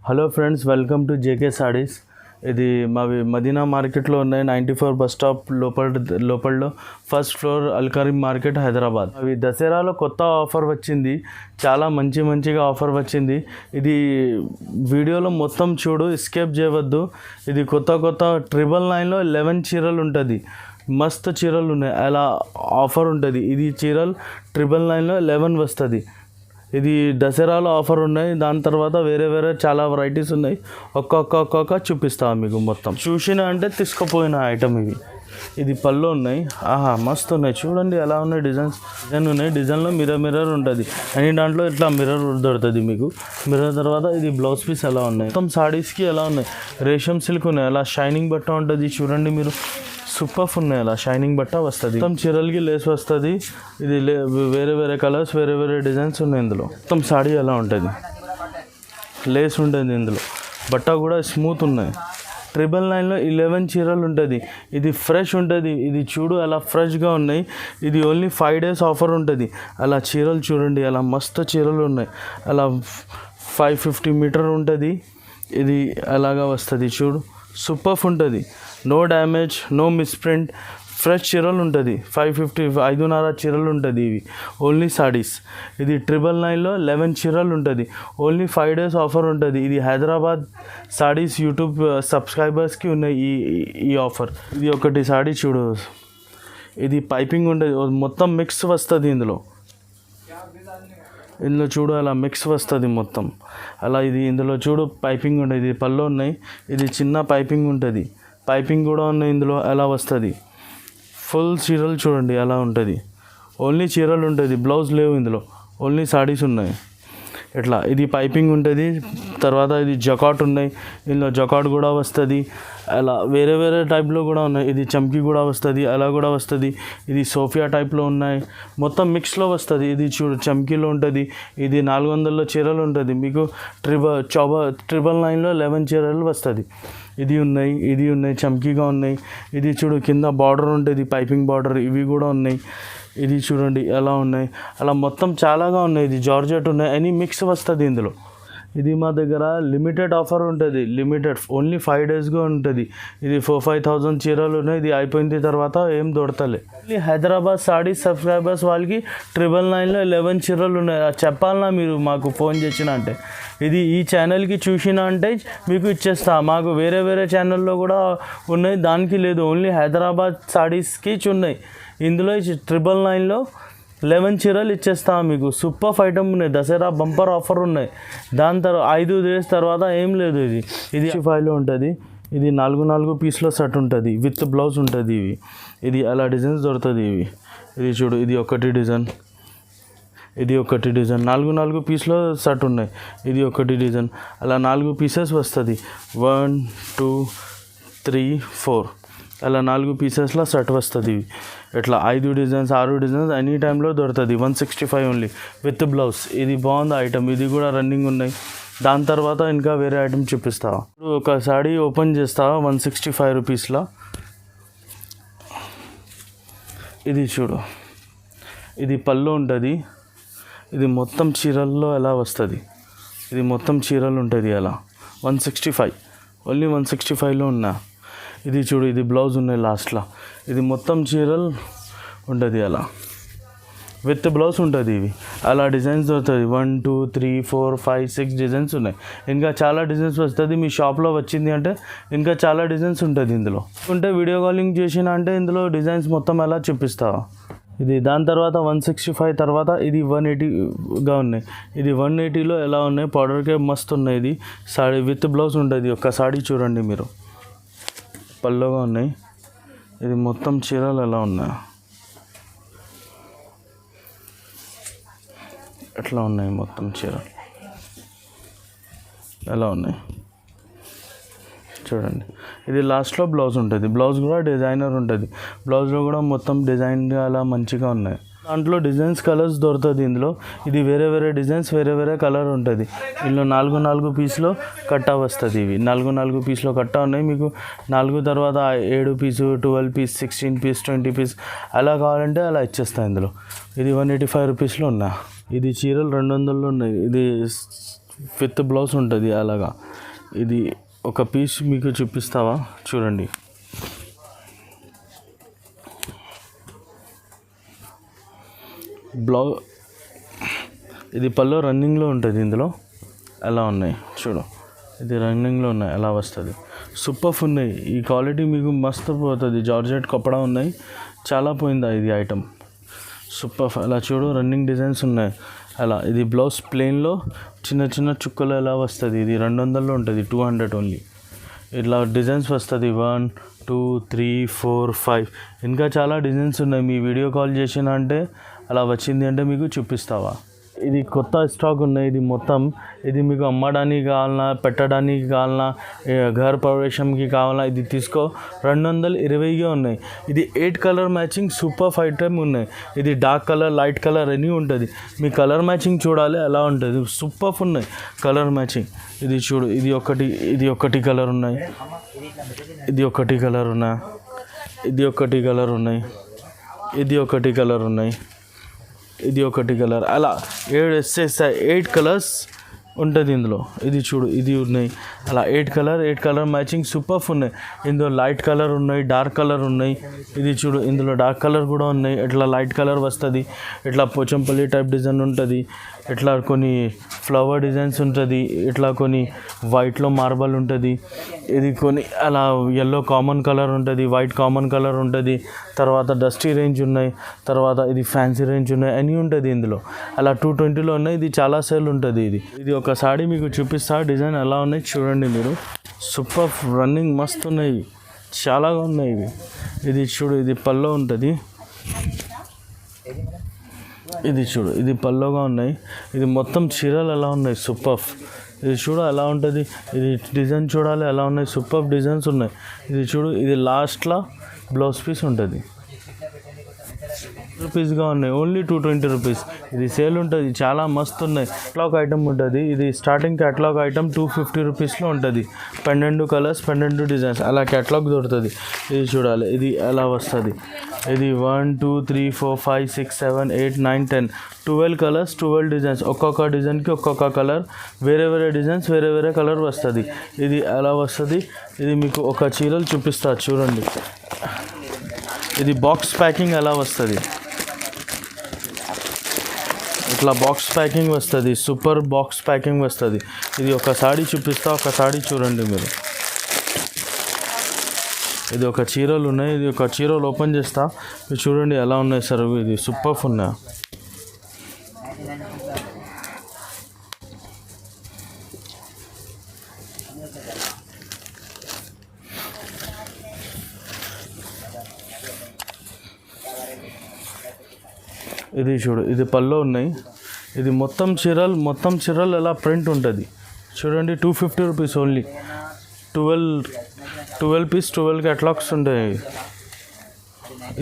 Hello friends, welcome to JK sarees. ఇది మావి మదీనా మార్కెట్లో ఉన్నాయి. 94 బస్ స్టాప్ లోపలలో first floor, Alkareem market, Hyderabad. అవి దసరాలో కొత్త ఆఫర్ వచ్చింది. చాలా మంచిగా ఆఫర్ వచ్చింది. ఇది వీడియోలో మొత్తం చూడు, ఎస్కేప్ చేయవద్దు. ఇది కొత్త 999లో 11 చీరలు ఉంటుంది. మస్తు చీరలు ఉన్నాయి. అలా ఆఫర్ ఉంటుంది. ఇది చీరలు 999లో 11 వస్తుంది. ఇది దసరాలో ఆఫర్ ఉన్నాయి. దాని తర్వాత వేరే చాలా వెరైటీస్ ఉన్నాయి. ఒక్కొక్క చూపిస్తాను మీకు. మొత్తం చూసిన అంటే తీసుకుపోయిన ఐటమ్ ఇవి. ఇది పళ్ళు ఉన్నాయి. మస్తు ఉన్నాయి. చూడండి ఎలా ఉన్నాయి. డిజైన్ ఉన్నాయి. డిజైన్లో మిర్రర్ ఉంటుంది. అన్ని దాంట్లో ఇట్లా మిర్రర్ దొరుకుతుంది మీకు. మిర్రర్ తర్వాత ఇది బ్లౌజ్ పీస్ ఎలా ఉన్నాయి. మొత్తం సారీస్కి ఎలా ఉన్నాయి. రేషం సిల్క్ ఉన్నాయి. అలా షైనింగ్ బట్ట ఉంటుంది. చూడండి మీరు, సూపర్ ఉన్నాయి. అలా షైనింగ్ బట్ట వస్తుంది. మొత్తం చీరలకి లేస్ వస్తుంది. ఇది వేరే కలర్స్, వేరే డిజైన్స్ ఉన్నాయి ఇందులో. మొత్తం సాడీ ఎలా ఉంటుంది. లేస్ ఉంటుంది ఇందులో. బట్ట కూడా స్మూత్ ఉన్నాయి. 999లో 11 చీరలు ఉంటుంది. ఇది ఫ్రెష్ ఉంటుంది. ఇది చూడు అలా ఫ్రెష్గా ఉన్నాయి. ఇది ఓన్లీ 5 days ఆఫర్ ఉంటుంది. అలా చీరలు చూడండి, అలా మస్తు చీరలు ఉన్నాయి. అలా 550 మీటర్ ఉంటుంది. ఇది అలాగా వస్తుంది. చూడు, సూపర్ ఉంటుంది. No damage, no misprint, fresh చీరలు ఉంటుంది. 5.5 చీరలు ఉంటుంది. ఇవి ఓన్లీ సాడీస్. ఇది 999లో 11 చీరలు ఉంటుంది. ఓన్లీ 5 days ఆఫర్ ఉంటుంది. ఇది హైదరాబాద్ సాడీస్ యూట్యూబ్ సబ్స్క్రైబర్స్కి ఉన్నాయి ఈ ఆఫర్. ఇది ఒకటి సాడీ చూడు, ఇది పైపింగ్ ఉంటుంది. మొత్తం మిక్స్ వస్తుంది ఇందులో చూడు, అలా మిక్స్ వస్తుంది మొత్తం. అలా ఇది ఇందులో చూడు, పైపింగ్ ఉంటుంది. ఇది పళ్ళు ఉన్నాయి. ఇది చిన్న పైపింగ్ ఉంటుంది. పైపింగ్ కూడా ఉన్నాయి ఇందులో. ఎలా వస్తుంది. ఫుల్ చీరలు చూడండి ఎలా ఉంటుంది. ఓన్లీ చీరలు ఉంటుంది. బ్లౌజ్ లేవు ఇందులో. ఓన్లీ సాడీస్ ఉన్నాయి. ఇట్లా ఇది పైపింగ్ ఉంటుంది. తర్వాత ఇది జకాట్ ఉన్నాయి. ఇందులో జకాట్ కూడా వస్తుంది. అలా వేరే టైప్లో కూడా ఉన్నాయి. ఇది చమ్కీ కూడా వస్తుంది. అలా కూడా వస్తుంది. ఇది సోఫియా టైప్లో ఉన్నాయి. మొత్తం మిక్స్లో వస్తుంది. ఇది చూడు, చమ్కీలో ఉంటుంది. ఇది 400లో చీరలు ఉంటుంది. మీకు 999లో 11 చీరలు వస్తుంది. ఇది ఉన్నాయి చమ్కీగా ఉన్నాయి. ఇది చూడు, కింద బార్డర్ ఉంటుంది, పైపింగ్ బార్డర్. ఇవి కూడా ఉన్నాయి. ఇది చూడండి ఎలా ఉన్నాయి. అలా మొత్తం చాలాగా ఉన్నాయి. ఇది జార్జెట్ ఉన్నాయి. అన్నీ మిక్స్ వస్తుంది ఇందులో. ఇది మా దగ్గర లిమిటెడ్ ఆఫర్ ఉంటుంది. లిమిటెడ్ ఓన్లీ 5 daysగా ఉంటుంది. ఇది 4,000-5,000 చీరలు ఉన్నాయి. ఇది అయిపోయిన తర్వాత ఏం దొరకలే. హైదరాబాద్ సాడీస్ సబ్స్క్రైబర్స్ వాళ్ళకి 999లో 11 చీరలు ఉన్నాయి. చెప్పాలన్నా మీరు మాకు ఫోన్ చేసిన అంటే. ఇది ఈ ఛానల్కి చూసిన అంటే మీకు ఇచ్చేస్తా. మాకు వేరే ఛానల్లో కూడా ఉన్నాయి. దానికి లేదు. ఓన్లీ హైదరాబాద్ సాడీస్కి ఉన్నాయి. ఇందులో 999లో 11 చీరలు ఇచ్చేస్తాం మీకు. సూపర్ ఐటమ్ ఉన్నాయి. దసరా బంపర్ ఆఫర్ ఉన్నాయి. దాని తర్వాత 5 days తర్వాత ఏం లేదు. ఇది 5లో ఉంటుంది. ఇది 4 పీస్లో సెట్ ఉంటుంది. విత్ బ్లౌజ్ ఉంటుంది. ఇది అలా డిజైన్స్ దొరుకుతుంది. ఇది చూడు, ఇది ఒకటి డిజైన్, ఇది ఒకటి డిజైన్. 4 పీస్లో సెట్ ఉన్నాయి. ఇది ఒకటి డిజైన్. అలా 4 pieces వస్తుంది. 1 2 3 4 అలా 4 piecesలో సెట్ వస్తుంది. ఇట్లా 5 డిజైన్స్ 6 డిజైన్స్ ఎనీ టైంలో దొరుకుతుంది. 165 ఓన్లీ విత్ బ్లౌజ్. ఇది బాగుంది ఐటమ్. ఇది కూడా రన్నింగ్ ఉన్నాయి. దాని తర్వాత ఇంకా వేరే ఐటమ్ చూపిస్తా. ఒక సాడీ ఓపెన్ చేస్తా 165 రూపీస్లో. ఇది చూడు, ఇది పళ్ళు ఉంటుంది. ఇది మొత్తం చీరల్లో ఎలా వస్తుంది. ఇది మొత్తం చీరలు ఉంటుంది. అలా 165 ఓన్లీ 165లో ఉన్నా. ఇది చూడు, ఇది బ్లౌజ్ ఉన్నాయి లాస్ట్లో. ఇది మొత్తం చీరలు ఉంటుంది. అలా విత్ బ్లౌజ్ ఉంటుంది. ఇవి అలా డిజైన్స్ దొరుకుతుంది. 1 2 3 4 5 6 డిజైన్స్ ఉన్నాయి. ఇంకా చాలా డిజైన్స్ వస్తుంది. మీ షాప్లో వచ్చింది అంటే ఇంకా చాలా డిజైన్స్ ఉంటుంది ఇందులో. ఉంటే వీడియో కాలింగ్ చేసిన అంటే ఇందులో డిజైన్స్ మొత్తం ఎలా చూపిస్తావా. ఇది దాని తర్వాత 165 తర్వాత ఇది 180గా ఉన్నాయి. ఇది 180లో ఎలా ఉన్నాయి. పౌడర్కే మస్తు ఉన్నాయి. ఇది సాడీ విత్ బ్లౌజ్ ఉంటుంది. ఒక సాడీ చూడండి మీరు, పళ్ళుగా ఉన్నాయి. ఇది మొత్తం చీరలు ఎలా ఉన్నాయి. ఎట్లా ఉన్నాయి మొత్తం చీరలు ఎలా ఉన్నాయి చూడండి. ఇది లాస్ట్లో బ్లౌజ్ ఉంటుంది. బ్లౌజ్ కూడా డిజైనర్ ఉంటుంది. బ్లౌజ్లో కూడా మొత్తం డిజైన్గా అలా మంచిగా ఉన్నాయి. దాంట్లో డిజైన్స్ కలర్స్ దొరుకుతుంది ఇందులో. ఇది వేరే డిజైన్స్ వేరే కలర్ ఉంటుంది. ఇందులో 4 పీస్లో కట్ట వస్తుంది. ఇవి 4 పీస్లో కట్ట ఉన్నాయి. మీకు 4 తర్వాత 7 పీసు, 12 పీస్, 16 పీస్, 20 పీస్ అలా కావాలంటే అలా ఇచ్చేస్తాను ఇందులో. ఇది 185 రూపీస్లో ఉన్నా. ఇది చీరలు 200లో ఉన్నాయి. ఇది విత్ బ్లౌజ్ ఉంటుంది అలాగా. ఇది ఒక పీస్ మీకు చూపిస్తావా? చూడండి, ఇది పళ్ళు రన్నింగ్లో ఉంటుంది. ఇందులో ఎలా ఉన్నాయి చూడు, ఇది రన్నింగ్లో ఉన్నాయి, ఎలా వస్తుంది. సూపర్ ఉన్నాయి. ఈ క్వాలిటీ మీకు మస్తు పోతుంది. జార్జెట్ కపడా ఉన్నాయి, చాలా పోయిందా ఇది ఐటమ్. సూపర్. అలా చూడు, రన్నింగ్ డిజైన్స్ ఉన్నాయి అలా. ఇది బ్లౌజ్ ప్లెయిన్లో చిన్న చిన్న చుక్కలు ఎలా వస్తుంది. ఇది 200లో ఉంటుంది, 200 ఓన్లీ. ఇట్లా డిజైన్స్ వస్తుంది. 1 2 3 4 5 ఇంకా చాలా డిజైన్స్ ఉన్నాయి. మీ వీడియో కాల్ చేసిన అంటే అలా వచ్చింది అంటే మీకు చూపిస్తావా. ఇది కొత్త స్టాక్ ఉన్నాయి. ఇది మొత్తం ఇది మీకు అమ్మడానికి కావాలన్నా, పెట్టడానికి కావాలన్నా, ఘర్ ప్రవేశంకి కావాలన్నా ఇది తీసుకో. 220గా ఉన్నాయి. ఇది 8 కలర్ మ్యాచింగ్ సూపర్ ఐటమ్ ఉన్నాయి. ఇది డార్క్ కలర్, లైట్ కలర్ అని ఉంటుంది. మీ కలర్ మ్యాచింగ్ చూడాలి ఎలా ఉంటుంది. సూపర్ ఉన్నాయి కలర్ మ్యాచింగ్. ఇది చూడు, ఇది ఒకటి కలర్ ఉన్నాయి, ఇది ఒకటి కలర్ ఉన్నాయి, ఇది ఒకటి కలర్ ఉన్నాయి, ఇది ఒకటి కలర్ ఉన్నాయి, ఇది ఒకటి కలర్, అలా 8 కలర్స్ ఉంటుంది ఇందులో. ఇది చూడు, ఇది ఉన్నాయి అలా 8 కలర్ మ్యాచింగ్ సూపర్ ఉన్నాయి. ఇందులో లైట్ కలర్ ఉన్నాయి, డార్క్ కలర్ ఉన్నాయి. ఇది చూడు, ఇందులో డార్క్ కలర్ కూడా ఉన్నాయి. ఇట్లా లైట్ కలర్ వస్తుంది, ఇట్లా పోచంపల్లి టైప్ డిజైన్ ఉంటుంది, ఇట్లా కొన్ని ఫ్లవర్ డిజైన్స్ ఉంటుంది, ఇట్లా కొన్ని వైట్లో మార్బల్ ఉంటుంది, ఇది కొన్ని అలా ఎల్లో కామన్ కలర్ ఉంటుంది, వైట్ కామన్ కలర్ ఉంటుంది, తర్వాత డస్టీ రేంజ్ ఉన్నాయి, తర్వాత ఇది ఫ్యాన్సీ రేంజ్ ఉన్నాయి, అన్నీ ఉంటుంది ఇందులో. అలా 220లో ఉన్నాయి. ఇది చాలా సేల్ ఉంటుంది. ఇది ఒక సాడీ మీకు చూపిస్తా, డిజైన్ ఎలా ఉన్నాయి చూడండి మీరు. సూపర్ రన్నింగ్ మస్తు ఉన్నాయి, చాలా ఉన్నాయి ఇవి. ఇది చూడు, ఇది పల్లో ఉంటుంది. ఇది చూడు, ఇది పల్లోగా ఉన్నాయి. ఇది మొత్తం చీరలు ఎలా ఉన్నాయి సూపర్. ఇది చూడు ఎలా ఉంటుంది. ఇది డిజైన్ చూడాలి ఎలా ఉన్నాయి. సూపర్ డిజైన్స్ ఉన్నాయి. ఇది చూడు, ఇది లాస్ట్లో బ్లౌజ్ పీస్ ఉంటుంది. రూపీస్గా ఉన్నాయి, ఓన్లీ 220 రూపీస్. ఇది సేల్ ఉంటుంది, చాలా మస్తు ఉన్నాయి. క్యాటలాగ్ ఐటమ్ ఉంటుంది. ఇది స్టార్టింగ్ క్యాటలాగ్ ఐటమ్ 250 రూపీస్లో ఉంటుంది. 12 కలర్స్, 12 డిజైన్స్ అలా క్యాటలాగ్ దొరుకుతుంది. ఇది చూడాలి, ఇది ఎలా వస్తుంది. ఇది 1 2 3 4 5 6 7 8 9 10 12 కలర్స్, 12 డిజైన్స్. ఒక్కొక్క డిజైన్కి ఒక్కొక్క కలర్, వేరే డిజైన్స్, వేరే కలర్ వస్తుంది. ఇది ఎలా వస్తుంది. ఇది మీకు ఒక చీరలు చూపిస్తా చూడండి. ఇది బాక్స్ ప్యాకింగ్ ఎలా వస్తుంది. ఇట్లా బాక్స్ ప్యాకింగ్ వస్తుంది, సూపర్ బాక్స్ ప్యాకింగ్ వస్తుంది. ఇది ఒక సాడీ చూపిస్తా, ఒక సాడీ చూడండి మీరు. ఇది ఒక చీరలు ఉన్నాయి. ఇది ఒక చీరలు ఓపెన్ చేస్తా, మీరు చూడండి ఎలా ఉన్నాయి సార్. ఇది సూపర్ ఉన్నాయి. ఇది చూడు, ఇది పల్లో ఉన్నాయి. ఇది మొత్తం చీరలు ఎలా ప్రింట్ ఉంటుంది చూడండి. 250 రూపీస్ ఓన్లీ. 12 పీస్, 12 క్యాటలాగ్స్ ఉంటాయి.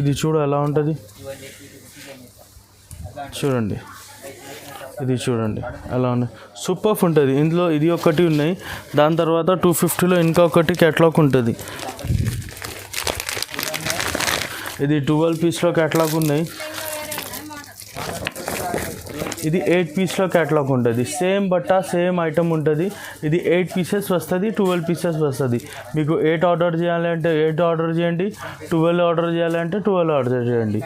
ఇది చూడు ఎలా ఉంటుంది చూడండి. ఇది చూడండి ఎలా ఉన్నాయి, సూపర్ ఉంటుంది. ఇందులో ఇది ఒకటి ఉన్నాయి. దాని తర్వాత 250లో ఇంకొకటి క్యాటలాగ్ ఉంటుంది. ఇది 12 పీస్లో క్యాటలాగ్ ఉన్నాయి. ఇది 8 పీస్లో క్యాటలాగ్ ఉంటుంది. సేమ్ బట్ట, సేమ్ ఐటమ్ ఉంటుంది. ఇది 8 పీసెస్ వస్తుంది, 12 పీసెస్ వస్తుంది. మీకు 8 ఆర్డర్ చేయాలంటే 8 ఆర్డర్ చేయండి, 12 ఆర్డర్ చేయాలంటే 12 ఆర్డర్ చేయండి.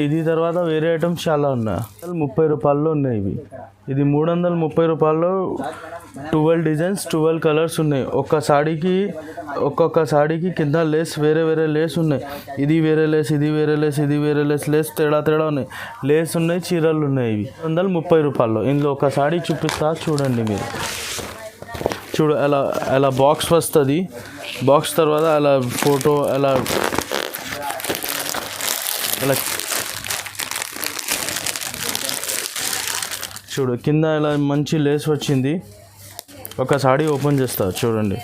ఇది తర్వాత వేరే ఐటమ్స్ చాలా ఉన్నాయి. 30 రూపాయల్లో ఉన్నాయి ఇవి. ఇది 330 రూపాయల్లో 12 డిజైన్స్, 12 కలర్స్ ఉన్నాయి. ఒక్కొక్క సాడీకి కింద లేస్, వేరే లేస్ ఉన్నాయి. ఇది వేరే లేస్, ఇది వేరే లేస్, ఇది వేరే లేస్ తేడా ఉన్నాయి. లేస్ ఉన్నాయి, చీరలు ఉన్నాయి. ఇవి 330 రూపాయల్లో. ఇందులో ఒక సాడీ చూపిస్తా చూడండి మీరు. చూడు అలా బాక్స్ వస్తుంది. బాక్స్ తర్వాత అలా ఫోటో అలా చూడు, కింద ఇలా మంచి లేస్ వచ్చింది. ఒక సాడీ ఓపెన్ చేస్తా చూడండి.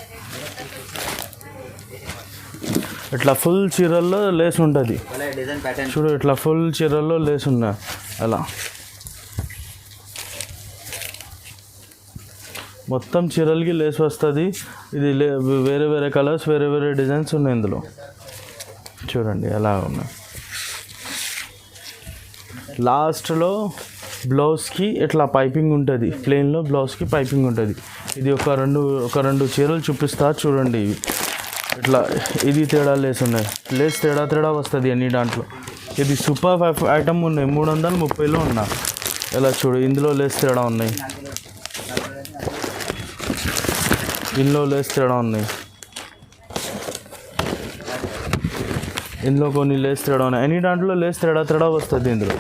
ఇట్లా ఫుల్ చీరల్లో లేస్ ఉంటుంది చూడు. ఇట్లా ఫుల్ చీరల్లో లేస్ ఉన్నాయి అలా. మొత్తం చీరలకి లేస్ వస్తుంది. ఇది వేరే కలర్స్, వేరే డిజైన్స్ ఉన్నాయి ఇందులో. చూడండి ఎలా ఉన్నాయి. లాస్ట్లో బ్లౌజ్కి ఇట్లా పైపింగ్ ఉంటుంది, ప్లెయిన్లో బ్లౌజ్కి పైపింగ్ ఉంటుంది. ఇది ఒక రెండు చీరలు చూపిస్తా చూడండి. ఇవి ఇట్లా ఇది తేడా లేస్ ఉన్నాయి, లేస్ తేడా వస్తుంది అన్ని దాంట్లో. ఇది సూపర్ ఐటమ్ ఉన్నాయి, 330లో ఉన్నా. ఇలా చూడు, ఇందులో లేస్ తేడా ఉన్నాయి, ఇందులో లేస్ తేడా ఉన్నాయి, ఇందులో కొన్ని లేస్ తేడా ఉన్నాయి. అన్ని దాంట్లో లేస్ తేడా వస్తుంది. ఇందులో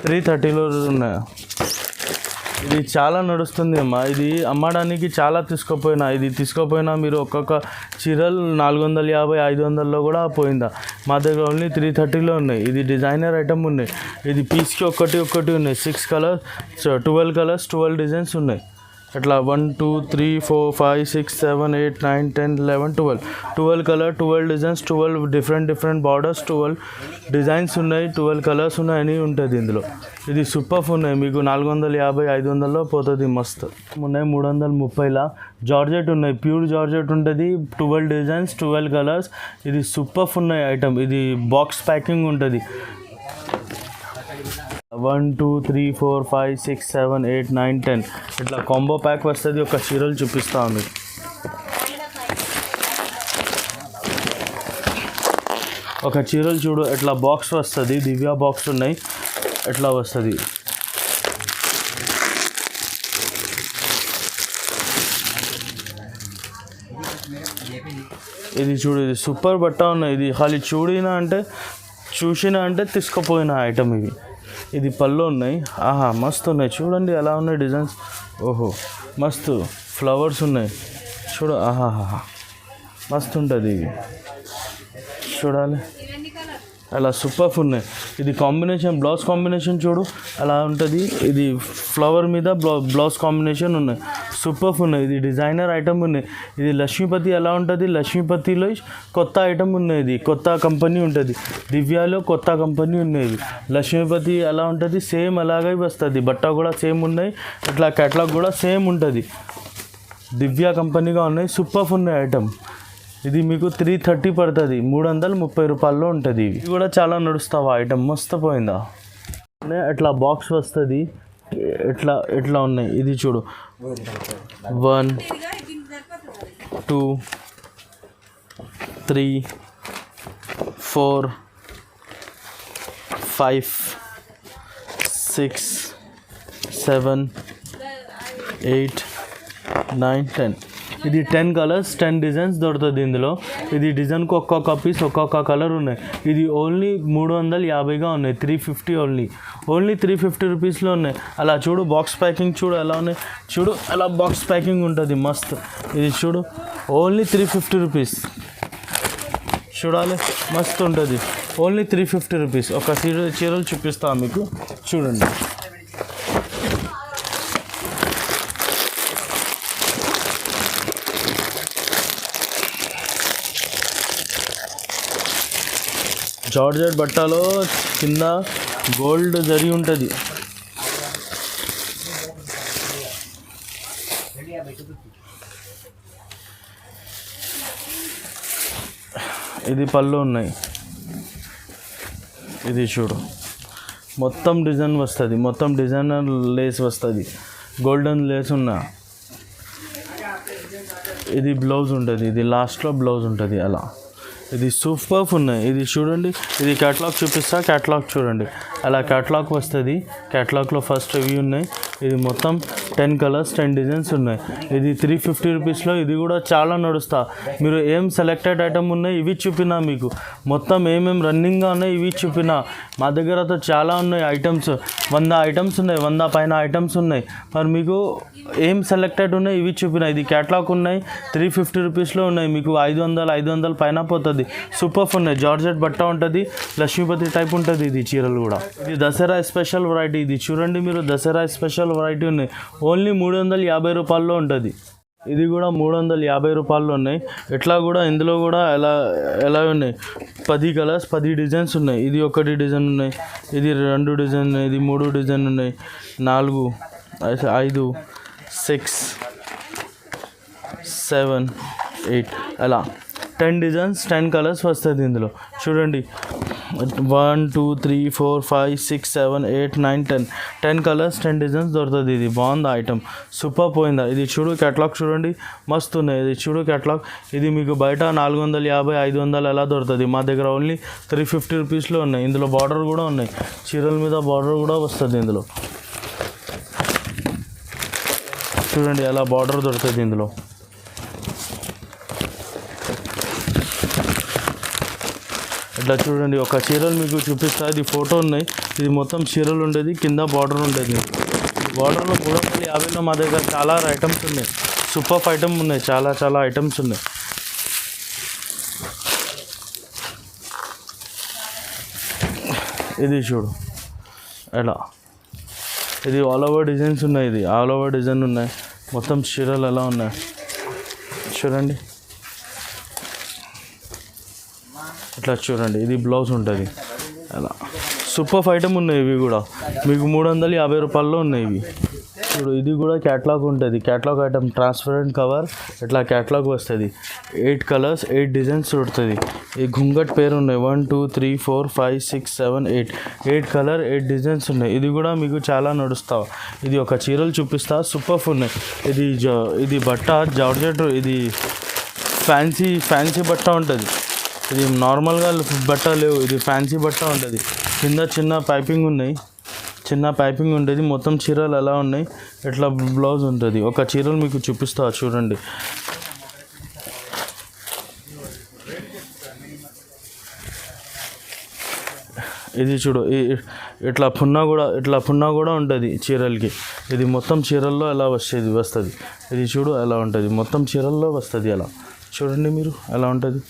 330లో ఉన్నాయి. ఇది చాలా నడుస్తుంది అమ్మా. ఇది అమ్మడానికి చాలా తీసుకోపోయినా మీరు ఒక్కొక్క చీరలు 450 500లో కూడా పోయిందా. మా దగ్గర ఓన్లీ 330లో ఉన్నాయి. ఇది డిజైనర్ ఐటమ్ ఉన్నాయి. ఇది పీస్కి ఒకటి ఉన్నాయి. 6 కలర్స్ 12 కలర్స్ 12 డిజైన్స్ ఉన్నాయి. అట్లా 1 2 3 4 5 6 7 8 9 10 11 12 colour 12 designs 12 different borders 12 designs ఉన్నాయి, 12 కలర్స్ ఉన్నాయి అని ఉంటుంది ఇందులో. ఇది సూపర్ ఉన్నాయి. మీకు 450 500లో పోతుంది. మస్తు ఉన్నాయి. 330లా జార్జెట్ ఉన్నాయి, ప్యూర్ జార్జెట్ ఉంటుంది. 12 డిజైన్స్ 12 కలర్స్. ఇది సూపర్ ఉన్నాయి ఐటమ్. ఇది బాక్స్ ప్యాకింగ్ ఉంటుంది. 1 2 3 4 5 6 7 8 9 10 ఇట్లా కాంబో ప్యాక్ వస్తుంది. ఒక చీరలు చూపిస్తాను మీకు. ఒక చీరలు చూడు, ఇట్లా బాక్స్ వస్తుంది. దివ్య బాక్స్ ఉన్నాయి, ఎట్లా వస్తుంది. ఇది చూడు, ఇది సూపర్ బట్ట ఉన్నాయి. ఇది ఖాళీ చూసినా అంటే తీసుకుపోయిన ఐటమ్ ఇవి. ఇది పళ్ళు ఉన్నాయి. ఆహా మస్తు ఉన్నాయి. చూడండి ఎలా ఉన్నాయి డిజైన్స్. ఓహో మస్తు ఫ్లవర్స్ ఉన్నాయి. చూడు ఆహాహా మస్తు ఉంటుంది. ఇవి చూడాలి, అలా సూపర్ ఉన్నాయి. ఇది కాంబినేషన్, బ్లౌజ్ కాంబినేషన్ చూడు అలా ఉంటుంది. ఇది ఫ్లవర్ మీద బ్లౌజ్ కాంబినేషన్ ఉన్నాయి. సూపర్ ఉన్నాయి. ఇది డిజైనర్ ఐటమ్ ఉన్నాయి. ఇది లక్ష్మీపతి ఎలా ఉంటుంది, లక్ష్మీపతిలో కొత్త ఐటమ్ ఉన్నాయి. ఇది కొత్త కంపెనీ ఉంటుంది. దివ్యాలో కొత్త కంపెనీ ఉన్నాయి. లక్ష్మీపతి ఎలా ఉంటుంది, సేమ్ అలాగే వస్తుంది. బట్ట కూడా సేమ్ ఉన్నాయి, అట్లా క్యాటలాగ్ కూడా సేమ్ ఉంటుంది. దివ్య కంపెనీగా ఉన్నాయి. సూపర్ ఉన్నాయి ఐటమ్. ఇది మీకు 330 పడుతుంది, 330 రూపాయల్లో ఉంటుంది. ఇది కూడా చాలా నడుస్తావా ఐటమ్, మస్తు పోయిందా. అట్లా బాక్స్ వస్తుంది, ఇట్లా ఉన్నాయి. ఇది చూడు 1 2 3 4 5 6 7 8 9 10 ఇది 10 కలర్స్ 10 డిజైన్స్ దొరుకుతుంది ఇందులో. ఇది డిజైన్కి ఒక్కొక్క పీస్ ఒక్కొక్క కలర్ ఉన్నాయి. ఇది ఓన్లీ 350గా ఉన్నాయి. 350 ఓన్లీ 350 రూపీస్లో ఉన్నాయి. అలా చూడు, బాక్స్ ప్యాకింగ్ చూడు ఎలా ఉన్నాయి. చూడు అలా బాక్స్ ప్యాకింగ్ ఉంటుంది మస్తు. ఇది చూడు ఓన్లీ 350 రూపీస్. చూడాలి మస్తు ఉంటుంది. Only 350 rupees. ఒక చీరలు చూపిస్తాను మీకు, చూడండి. జార్జెట్ బట్టలో కింద గోల్డ్ జరీ ఉంటుంది. ఇది పళ్ళు ఉన్నాయి. ఇది చూడు మొత్తం డిజైన్ వస్తుంది, మొత్తం డిజైనర్ లేస్ వస్తుంది, గోల్డెన్ లేస్ ఉన్నా. ఇది బ్లౌజ్ ఉంటుంది, ఇది లాస్ట్లో బ్లౌజ్ ఉంటుంది అలా. ఇది సూపర్ ఉన్నాయి. ఇది చూడండి, ఇది క్యాటలాగ్ చూపిస్తా, క్యాటలాగ్ చూడండి. అలా క్యాటలాగ్ వస్తుంది. క్యాటలాగ్లో ఫస్ట్ రివ్యూ ఉన్నాయి. ఇది మొత్తం 10 కలర్స్ 10 డిజైన్స్ ఉన్నాయి. ఇది 350 రూపీస్లో. ఇది కూడా చాలా నడుస్తా. మీరు ఏం సెలెక్టెడ్ ఐటమ్ ఉన్నాయి ఇవి చూపినా మీకు. మొత్తం ఏమేమి రన్నింగ్గా ఉన్నాయి ఇవి చూపినా. మా దగ్గరతో చాలా ఉన్నాయి ఐటమ్స్, 100 ఐటమ్స్ ఉన్నాయి, 100 పైన ఐటమ్స్ ఉన్నాయి. మరి మీకు ఏం సెలెక్టెడ్ ఉన్నాయి ఇవి చూపినా. ఇది క్యాటలాగ్ ఉన్నాయి, 350 రూపీస్లో ఉన్నాయి. మీకు 500 పైన పోతుంది. సూపర్ ఉన్నాయి. జార్జెట్ బట్ట ఉంటుంది, లక్ష్మీపతి టైప్ ఉంటుంది. ఇది చీరలు కూడా. ఇది దసరా స్పెషల్ వెరైటీ. ఇది చూడండి మీరు, దసరా స్పెషల్ వెరైటీ ఉన్నాయి. ఓన్లీ 350 రూపాయల్లో ఉంటుంది. ఇది కూడా 350 రూపాయల్లో ఉన్నాయి. ఇట్లా కూడా ఇందులో కూడా ఎలా ఉన్నాయి. 10 కలర్స్ 10 డిజైన్స్ ఉన్నాయి. ఇది ఒకటి డిజైన్ ఉన్నాయి, ఇది 2 డిజైన్ ఉన్నాయి, ఇది 3 డిజైన్ ఉన్నాయి, 4 5 6 7 8 అలా 10 డిజైన్స్ 10 కలర్స్ వస్తుంది ఇందులో. చూడండి 1 2 3 4 5 6 7 8 9 10 కలర్స్ 10 డిజైన్స్ దొరుకుతుంది. ఇది బాగుంది ఐటమ్, సూపర్ పోయిందా. ఇది చూడు క్యాటలాగ్ చూడండి, మస్తు ఉన్నాయి. ఇది చూడు క్యాటలాగ్, ఇది మీకు బయట 450 500 ఎలా దొరుకుతుంది, మా దగ్గర ఓన్లీ 350 రూపీస్లో ఉన్నాయి. ఇందులో బార్డర్ కూడా ఉన్నాయి, చీరల మీద బార్డర్ కూడా వస్తుంది ఇందులో. చూడండి ఎలా బార్డర్ దొరుకుతుంది ఇందులో. ఇట్లా చూడండి, ఒక చీరలు మీకు చూపిస్తా. ఇది ఫోటో ఉన్నాయి, ఇది మొత్తం చీరలు ఉండేది, కింద బార్డర్ ఉండేది. బార్డర్లో 350లో మా దగ్గర చాలా ఐటమ్స్ ఉన్నాయి, సూపర్ ఐటమ్ ఉన్నాయి, చాలా ఐటమ్స్ ఉన్నాయి. ఇది చూడు ఎలా, ఇది ఆల్ ఓవర్ డిజైన్స్ ఉన్నాయి, ఇది ఆల్ ఓవర్ డిజైన్ ఉన్నాయి, మొత్తం చీరలు ఎలా ఉన్నాయి చూడండి. ఇట్లా చూడండి, ఇది బ్లౌజ్ ఉంటుంది అలా, సూపర్ ఐటమ్ ఉన్నాయి. ఇవి కూడా మీకు 350 రూపాయల్లో ఉన్నాయి ఇవి. ఇప్పుడు ఇది కూడా క్యాటలాగ్ ఉంటుంది, క్యాటలాగ్ ఐటమ్, ట్రాన్స్పరెంట్ కవర్, ఇట్లా క్యాటలాగ్ వస్తుంది. 8 కలర్స్ 8 డిజైన్స్ దొరుకుతుంది. ఈ ఘుంగట్ పేరు ఉన్నాయి 1 2 3 4 5 6 7 8 కలర్ 8 డిజైన్స్ ఉన్నాయి. ఇది కూడా మీకు చాలా నడుస్తావు. ఇది ఒక చీరలు చూపిస్తా, సూపర్ ఉన్నాయి. ఇది బట్ట జార్జెట్, ఇది ఫ్యాన్సీ బట్ట ఉంటుంది. ఇది నార్మల్గా బట్ట లేవు, ఇది ఫ్యాన్సీ బట్ట ఉంటుంది. కింద చిన్న పైపింగ్ ఉన్నాయి, చిన్న పైపింగ్ ఉంటుంది. మొత్తం చీరలు ఎలా ఉన్నాయి, ఇట్లా బ్లౌజ్ ఉంటుంది. ఒక చీరలు మీకు చూపిస్తా చూడండి. ఇది చూడు, ఇట్లా పున్నా కూడా ఉంటుంది చీరలకి. ఇది మొత్తం చీరల్లో ఎలా వస్తుంది. ఇది చూడు ఎలా ఉంటుంది, మొత్తం చీరల్లో వస్తుంది అలా. చూడండి మీరు ఎలా ఉంటుంది,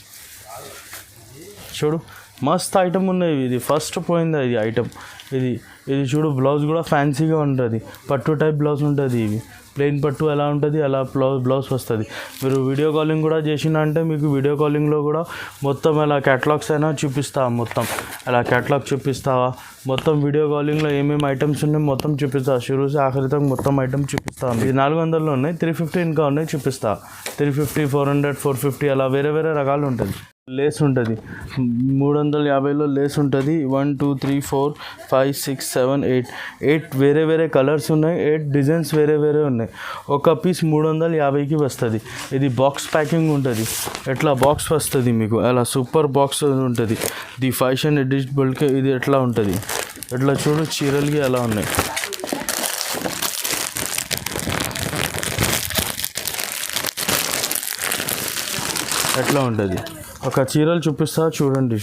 చూడు మస్త్ ఐటమ్ ఉన్నాయి. ఇది ఫస్ట్ పోయింది ఇది ఐటమ్. ఇది చూడు, బ్లౌజ్ కూడా ఫ్యాన్సీగా ఉంటుంది, పట్టు టైప్ బ్లౌజ్ ఉంటుంది. ఇవి ప్లెయిన్ పట్టు ఎలా ఉంటుంది అలా బ్లౌజ్ వస్తుంది. మీరు వీడియో కాలింగ్ కూడా చేసినంటే మీకు వీడియో కాలింగ్లో కూడా మొత్తం ఎలా క్యాటలాగ్స్ అయినా చూపిస్తా, మొత్తం అలా క్యాటలాగ్ చూపిస్తావా, మొత్తం వీడియో కాలింగ్లో ఏమేమి ఐటమ్స్ ఉన్నాయి మొత్తం చూపిస్తా. షురూసి ఆఖరి తగ్గ మొత్తం ఐటమ్ చూపిస్తా. ఇది 400లో ఉన్నాయి, 350 ఇంకా ఉన్నాయి చూపిస్తా. 350 400 450 అలా వేరే రకాలు ఉంటుంది. లేస్ ఉంటుంది 350లో లేస్ ఉంటుంది. 1 2 3 4 5 6 7 8 వేరే కలర్స్ ఉన్నాయి, 8 డిజైన్స్ వేరే ఉన్నాయి. ఒక పీస్ 350కి వస్తుంది. ఇది బాక్స్ ప్యాకింగ్ ఉంటుంది, ఎట్లా బాక్స్ వస్తుంది మీకు అలా సూపర్ బాక్స్ ఉంటుంది. ది ఫ్యాషన్ ఎడిటబుల్కి ఇది ఎట్లా ఉంటుంది, ఎట్లా చూడు చీరలకి ఎలా ఉన్నాయి. ఎట్లా ఉంటుంది, ఒక చీరలు చూపిస్తా చూడండి.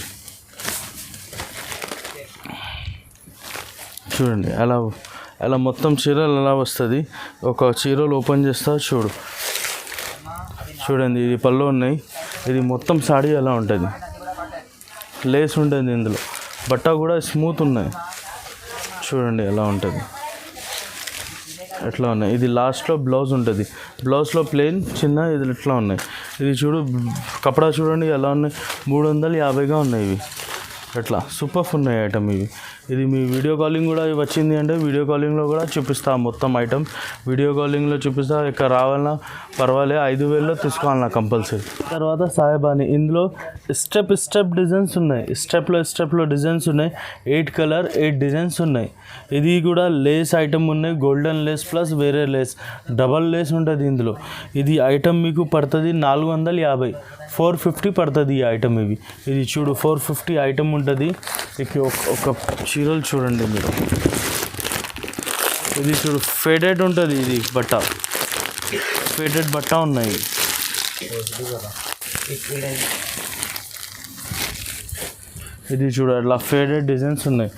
అలా మొత్తం చీరలు ఎలా వస్తుంది. ఒక చీరలు ఓపెన్ చేస్తా చూడండి. ఇది పళ్ళు ఉన్నాయి, ఇది మొత్తం సాడీ ఎలా ఉంటుంది, లేస్ ఉంటుంది ఇందులో, బట్ట కూడా స్మూత్ ఉన్నాయి. చూడండి ఎలా ఉంటుంది, ఎట్లా ఉన్నాయి. ఇది లాస్ట్లో బ్లౌజ్ ఉంటుంది, బ్లౌజ్లో ప్లెయిన్ చిన్న ఇది ఎట్లా ఉన్నాయి. ఇది చూడు కపడా చూడండి ఎలా ఉన్నాయి, 350గా ఉన్నాయి ఇవి. ఎట్లా సూపర్ ఉన్నాయి ఐటమ్ ఇవి. ఇది మీ వీడియో కాలింగ్ కూడా వచ్చింది అంటే వీడియో కాలింగ్లో కూడా చూపిస్తా మొత్తం ఐటమ్. వీడియో కాలింగ్లో చూపిస్తా, ఇక్కడ రావాలన్నా పర్వాలేదు, 5000లో తీసుకోవాలన్నా కంపల్సరీ. తర్వాత సాయిబాని, ఇందులో స్టెప్ డిజైన్స్ ఉన్నాయి, స్టెప్లో డిజైన్స్ ఉన్నాయి. 8 కలర్ 8 డిజైన్స్ ఉన్నాయి. ఇది కూడా లేస్ ఐటమ్ ఉన్నాయి, గోల్డెన్ లేస్ ప్లస్ వేరే లేస్, డబల్ లేస్ ఉంటుంది ఇందులో. ఇది ఐటమ్ మీకు పడుతుంది 450, 450 పడుతుంది ఈ ఐటమ్. ఇది చూడు 450 ఐటమ్ ఉంటుంది. ఒక చీరలు చూడండి మీరు, ఇది చూడు ఫేడెడ్ ఉంటుంది. ఇది ఫేడెడ్ బట్ట ఉన్నాయి. ఇది చూడు అట్లా ఫేడెడ్ డిజైన్స్ ఉన్నాయి,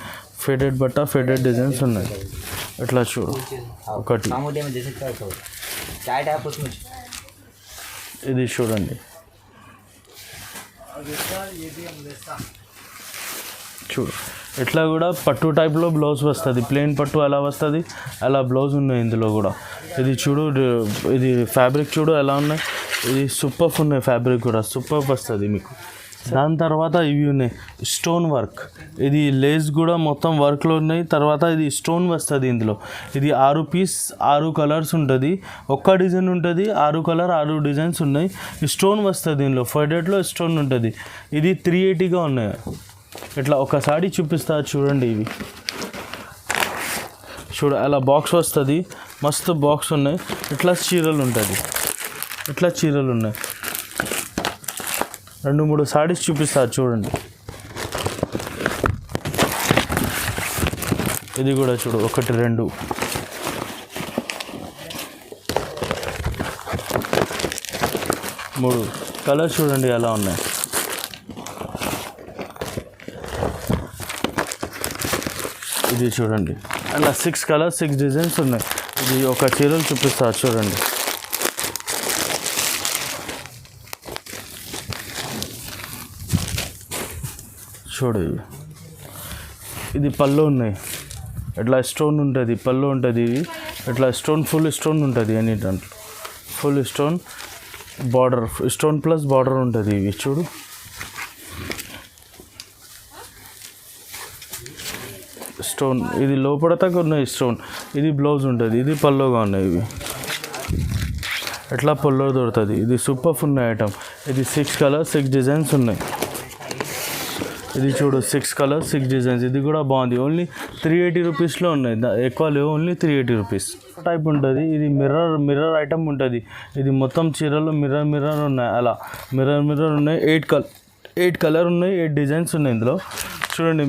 ఫేడెడ్ బట్ట ఫేడెడ్ డిజైన్స్ ఉన్నాయి. ఇట్లా చూడు ఒకటి. ఇది చూడండి, చూడు ఇట్లా కూడా పట్టు టైప్లో బ్లౌజ్ వస్తుంది, ప్లెయిన్ పట్టు ఎలా వస్తుంది అలా బ్లౌజ్ ఉన్నాయి ఇందులో కూడా. ఇది చూడు, ఇది ఫ్యాబ్రిక్ చూడు ఎలా ఉన్నాయి, ఇది సూపర్ ఉన్నాయి, ఫ్యాబ్రిక్ కూడా సూపర్ వస్తుంది మీకు. దాని తర్వాత ఇవి ఉన్నాయి స్టోన్ వర్క్, ఇది లేస్ కూడా మొత్తం వర్క్లో ఉన్నాయి. తర్వాత ఇది స్టోన్ వస్తుంది ఇందులో. ఇది 6 పీస్ 6 కలర్స్ ఉంటుంది, ఒక్క డిజైన్ ఉంటుంది, 6 కలర్ 6 డిజైన్స్ ఉన్నాయి. స్టోన్ వస్తుంది ఇందులో, ఫైడెడ్లో స్టోన్ ఉంటుంది. ఇది 380గా ఉన్నాయి, ఇట్లా ఒక సాడీ చూపిస్తా చూడండి. ఇవి చూడ అలా బాక్స్ వస్తుంది, మస్తు బాక్స్ ఉన్నాయి. ఇట్లా చీరలు ఉంటుంది, ఇట్లా చీరలు ఉన్నాయి. 2-3 సాడీస్ చూపిస్తా చూడండి. ఇది కూడా చూడు, 1 2 3 కలర్స్ చూడండి ఎలా ఉన్నాయి. ఇది చూడండి, అలా 6 కలర్స్ 6 డిజైన్స్ ఉన్నాయి. ఇది ఒక చీరలు చూపిస్తా చూడండి. చూడు, ఇది పళ్ళు ఉన్నాయి. ఇట్లా స్టోన్ ఉంటుంది, పళ్ళు ఉంటుంది. ఇది ఇట్లా స్టోన్, ఫుల్ స్టోన్ ఉంటుంది. అన్ని దాంట్లో full stone, border stone plus border ఉంటుంది. ఇవి చూడు, స్టోన్. ఇది లోపల దాకా ఉన్నాయి స్టోన్. ఇది బ్లౌజ్ ఉంటుంది, ఇది పళ్ళుగా ఉన్నాయి. ఇవి ఎట్లా పళ్ళు దొరుకుతుంది. ఇది సూపర్ ఉన్న ఐటమ్. ఇది 6 కలర్స్ 6 డిజైన్స్ ఉన్నాయి. ఇది చూడు, 6 కలర్స్ 6 డిజైన్స్. ఇది కూడా బాగుంది. ఓన్లీ 380 రూపీస్లో ఉన్నాయి, ఎక్కువ లేవు. ఓన్లీ 380 రూపీస్ టైప్ ఉంటుంది. ఇది మిర్రర్ ఐటమ్ ఉంటుంది. ఇది మొత్తం చీరలు మిర్రర్ ఉన్నాయి. అలా మిర్రర్ ఉన్నాయి. 8 కలర్ ఉన్నాయి, 8 డిజైన్స్ ఉన్నాయి ఇందులో. చూడండి,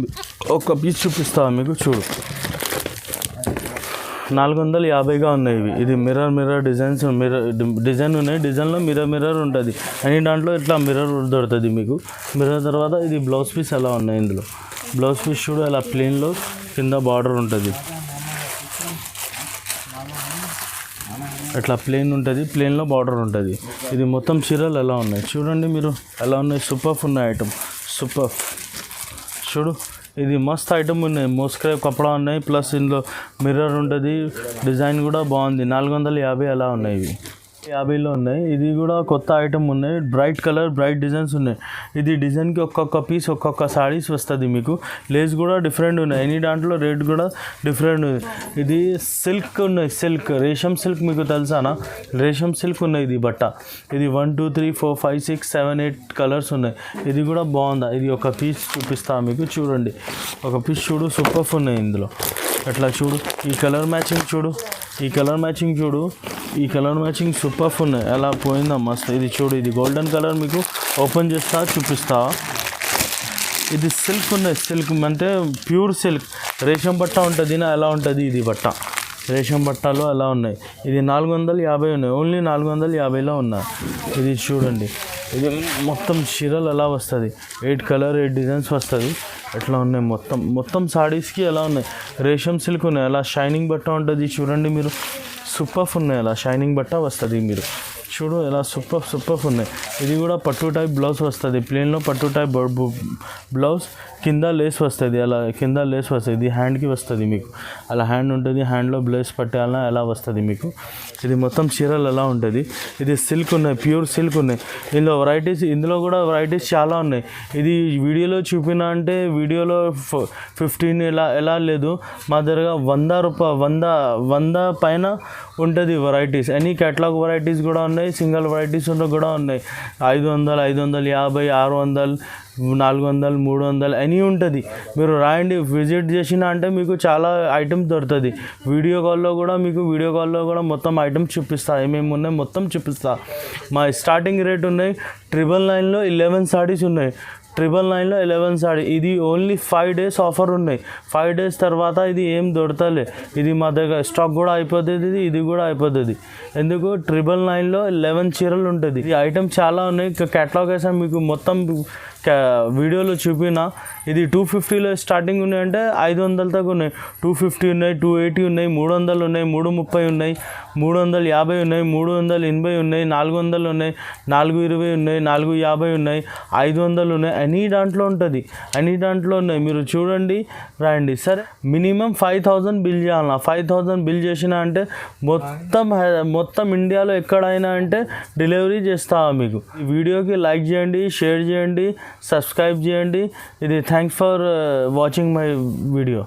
ఒక పీస్ చూపిస్తా మీకు. చూడు, 450గా ఉన్నాయి ఇవి. ఇది మిర్రర్ డిజైన్స్, డిజైన్ ఉన్నాయి. డిజైన్లో మిర్రర్ ఉంటుంది. అని దాంట్లో ఇట్లా మిర్రర్ దొరుకుతుంది మీకు. మిర్రర్ తర్వాత ఇది బ్లౌజ్ పీస్ ఎలా ఉన్నాయి. ఇందులో బ్లౌజ్ పీస్ చూడు, అలా ప్లెయిన్లో కింద బార్డర్ ఉంటుంది. ఇట్లా ప్లెయిన్ ఉంటుంది, ప్లెయిన్లో బార్డర్ ఉంటుంది. ఇది మొత్తం చీరలు ఎలా ఉన్నాయి చూడండి మీరు, ఎలా ఉన్నాయి. సూపర్ ఉన్న ఐటమ్, సూపర్. చూడు, ఇది మస్త్ ఐటమ్ ఉన్నాయి. మోస్క్రైబ్ కపడా ఉన్నాయి, ప్లస్ ఇందులో మిర్రర్ ఉంటుంది. డిజైన్ కూడా బాగుంది. 450 అలా ఉన్నాయి. ఇవి 50లో ఉన్నాయి. ఇది కూడా కొత్త ఐటమ్ ఉన్నాయి. బ్రైట్ కలర్, బ్రైట్ డిజైన్స్ ఉన్నాయి. ఇది డిజైన్కి ఒక్కొక్క పీస్, ఒక్కొక్క సారీస్ వస్తుంది మీకు. లేస్ కూడా డిఫరెంట్ ఉన్నాయి. ఎనీ దాంట్లో రేట్ కూడా డిఫరెంట్ ఉంది. ఇది సిల్క్ ఉన్నాయి, సిల్క్, రేషం సిల్క్ మీకు తెలుసానా? రేషం సిల్క్ ఉన్నాయి. ఇది బట్ట. ఇది 1 2 3 4 5 6 7 8 కలర్స్ ఉన్నాయి. ఇది కూడా బాగుందా. ఇది ఒక పీస్ చూపిస్తా మీకు. చూడండి, ఒక పీస్ చూడు, సూపర్ ఉన్నాయి ఇందులో. అట్లా చూడు, ఈ కలర్ మ్యాచింగ్ చూడు, ఈ కలర్ మ్యాచింగ్ చూడు, ఈ కలర్ మ్యాచింగ్ సూపర్ ఉన్నాయి. ఎలా పోయిందా మస్తు. ఇది చూడు, ఇది గోల్డెన్ కలర్. మీకు ఓపెన్ చేస్తా చూపిస్తా. ఇది సిల్క్ ఉన్నాయి. సిల్క్ అంటే ప్యూర్ సిల్క్, రేషం బట్ట ఉంటుంది నా, ఎలా ఉంటుంది ఇది బట్ట. రేషం బట్టలు ఎలా ఉన్నాయి. ఇది 450 ఉన్నాయి. ఓన్లీ 450లో ఉన్నాయి. ఇది చూడండి, ఇది మొత్తం చీరలు ఎలా వస్తుంది. 8 కలర్ 8 డిజైన్స్ వస్తుంది. ఎట్లా ఉన్నాయి మొత్తం సాడీస్కి ఎలా ఉన్నాయి. రేషం సిల్క్ ఉన్నాయి. అలా షైనింగ్ బట్ట ఉంటుంది. చూడండి మీరు, సూపర్ ఉన్నాయి. అలా షైనింగ్ బట్ట వస్తుంది. మీరు చూడు, ఎలా సూపర్ ఉన్నాయి. ఇది కూడా పట్టు టైప్ బ్లౌజ్ వస్తుంది. ప్లెయిన్లో పట్టు టైప్ బ్లౌజ్, కింద లేస్ వస్తుంది. అలా కింద లేస్ వస్తుంది. ఇది హ్యాండ్కి వస్తుంది మీకు. అలా హ్యాండ్ ఉంటుంది. హ్యాండ్లో బ్లేస్ పట్టాలన్నా ఎలా వస్తుంది మీకు. ఇది మొత్తం చీరలు ఎలా ఉంటుంది. ఇది సిల్క్ ఉన్నాయి, ప్యూర్ సిల్క్ ఉన్నాయి. ఇందులో కూడా వెరైటీస్ చాలా ఉన్నాయి. ఇది వీడియోలో చూపిన అంటే వీడియోలో 15 ఎలా లేదు. మా దగ్గర 100 పైన ఉంటుంది వెరైటీస్. ఎనీ కేటలాగ్ వెరైటీస్ కూడా ఉన్నాయి, సింగిల్ వెరైటీస్ కూడా ఉన్నాయి. 500 550 600 400 300 అని ఉంటుంది. మీరు రాయండి, విజిట్ చేసిన అంటే మీకు చాలా ఐటమ్స్ దొరుకుతుంది. వీడియో కాల్లో కూడా మొత్తం ఐటమ్స్ చూపిస్తా. ఏమేమి ఉన్నాయి మొత్తం చూపిస్తా. మా స్టార్టింగ్ రేట్ ఉన్నాయి 999లో 11 సారీస్ ఉన్నాయి. 999లో 11 సారీ. ఇది ఓన్లీ 5 days ఆఫర్ ఉన్నాయి. 5 days తర్వాత ఇది ఏం దొరకలే. ఇది మా దగ్గర స్టాక్ కూడా అయిపోతుంది. ఇది కూడా అయిపోతుంది. ఎందుకు 999లో 11 చీరలు ఉంటుంది. ఈ ఐటమ్ చాలా ఉన్నాయి. కేటలాగ్ వేసాం మీకు మొత్తం వీడియోలో చూపిన. ఇది 250లో స్టార్టింగ్ ఉన్నాయి అంటే 500 దాకా ఉన్నాయి. 250 ఉన్నాయి, 280 ఉన్నాయి, 300 ఉన్నాయి, 330 ఉన్నాయి, 350 ఉన్నాయి, 380 ఉన్నాయి, 400 ఉన్నాయి, 420 ఉన్నాయి, 450 ఉన్నాయి, 500 ఉన్నాయి. అన్ని దాంట్లో ఉంటుంది. అన్ని దాంట్లో ఉన్నాయి. మీరు చూడండి, రాయండి. సరే, మినిమం 5000 బిల్ చేయాలన్నా. 5000 బిల్ చేసిన అంటే మొత్తం ఇండియాలో ఎక్కడైనా అంటే డెలివరీ చేస్తా మీకు. ఈ వీడియోకి లైక్ చేయండి, షేర్ చేయండి, సబ్స్క్రైబ్ చేయండి. ఇది thanks for watching my video.